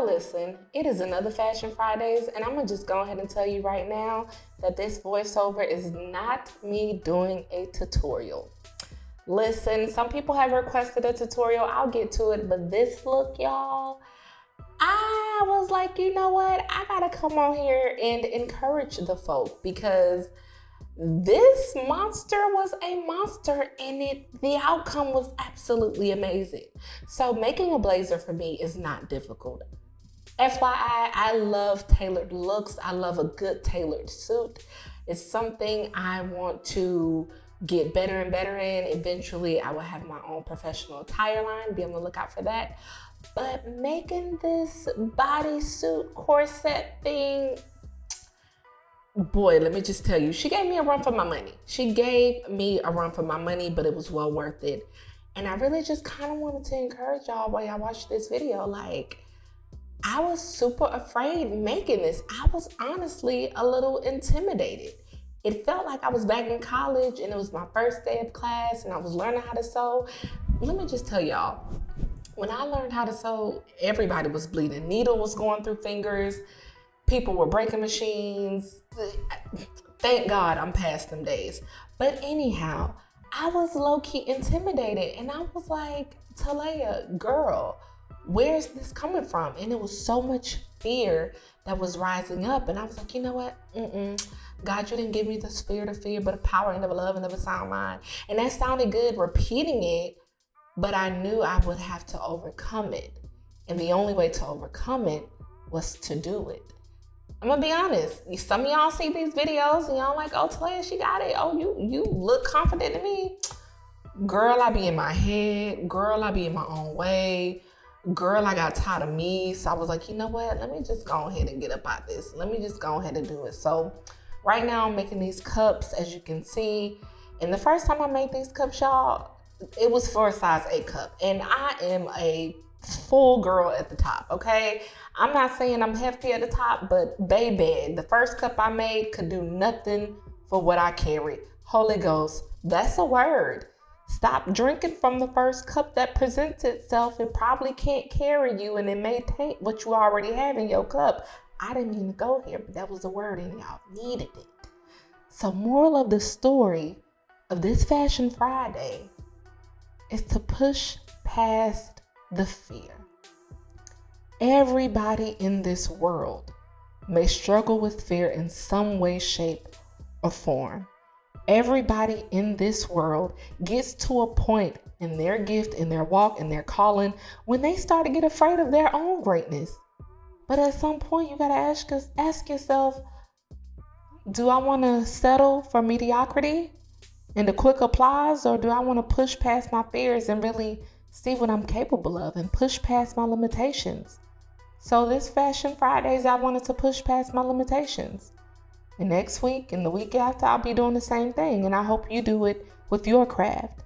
Well, listen, it is another Fashion Fridays, and I'm gonna just go ahead and tell you right now that this voiceover is not me doing a tutorial. Listen, some people have requested a tutorial. I'll get to it, but this look, y'all, I was like, you know what? I gotta come on here and encourage the folk because this monster was a monster and the outcome was absolutely amazing. So making a blazer for me is not difficult. FYI, I love tailored looks. I love a good tailored suit. It's something I want to get better and better in. Eventually, I will have my own professional attire line. Be on the lookout for that. But making this bodysuit corset thing, boy, let me just tell you, she gave me a run for my money. But it was well worth it. And I really just kind of wanted to encourage y'all while y'all watch this video. Like, I was super afraid making this. I was honestly a little intimidated. It felt like I was back in college and it was my first day of class and I was learning how to sew. Let me just tell y'all, when I learned how to sew, everybody was bleeding. Needle was going through fingers. People were breaking machines. Thank God I'm past them days. But anyhow, I was low-key intimidated. And I was like, t.a.l.a.y.a, girl, where's this coming from? And it was so much fear that was rising up. And I was like, you know what? God, you didn't give me the spirit of fear, but of power and of love and of a sound mind. And that sounded good repeating it, but I knew I would have to overcome it. And the only way to overcome it was to do it. I'm gonna be honest. Some of y'all see these videos and y'all like, oh, t.a.l.a.y.a, she got it. Oh, you look confident in me. Girl, I be in my head. Girl, I be in my own way. Girl, I got tired of me. So I was like, you know what? Let me just go ahead and get up out this. Let me just go ahead and do it. So right now I'm making these cups, as you can see. And the first time I made these cups, y'all, it was for a size 8 cup. And I am a full girl at the top, okay? I'm not saying I'm hefty at the top, but baby, the first cup I made could do nothing for what I carry. Holy Ghost, that's a word. Stop drinking from the first cup that presents itself. It probably can't carry you and it may taint what you already have in your cup. I didn't mean to go here, but that was the word and y'all needed it. So moral of the story of this Fashion Friday is to push past the fear. Everybody in this world may struggle with fear in some way, shape, or form. Everybody in this world gets to a point in their gift, in their walk, in their calling, when they start to get afraid of their own greatness. But at some point, you gotta ask yourself, do I wanna settle for mediocrity and the quick applause, or do I wanna push past my fears and really see what I'm capable of and push past my limitations? So this Fashion Fridays, I wanted to push past my limitations. And next week and the week after, I'll be doing the same thing. And I hope you do it with your craft.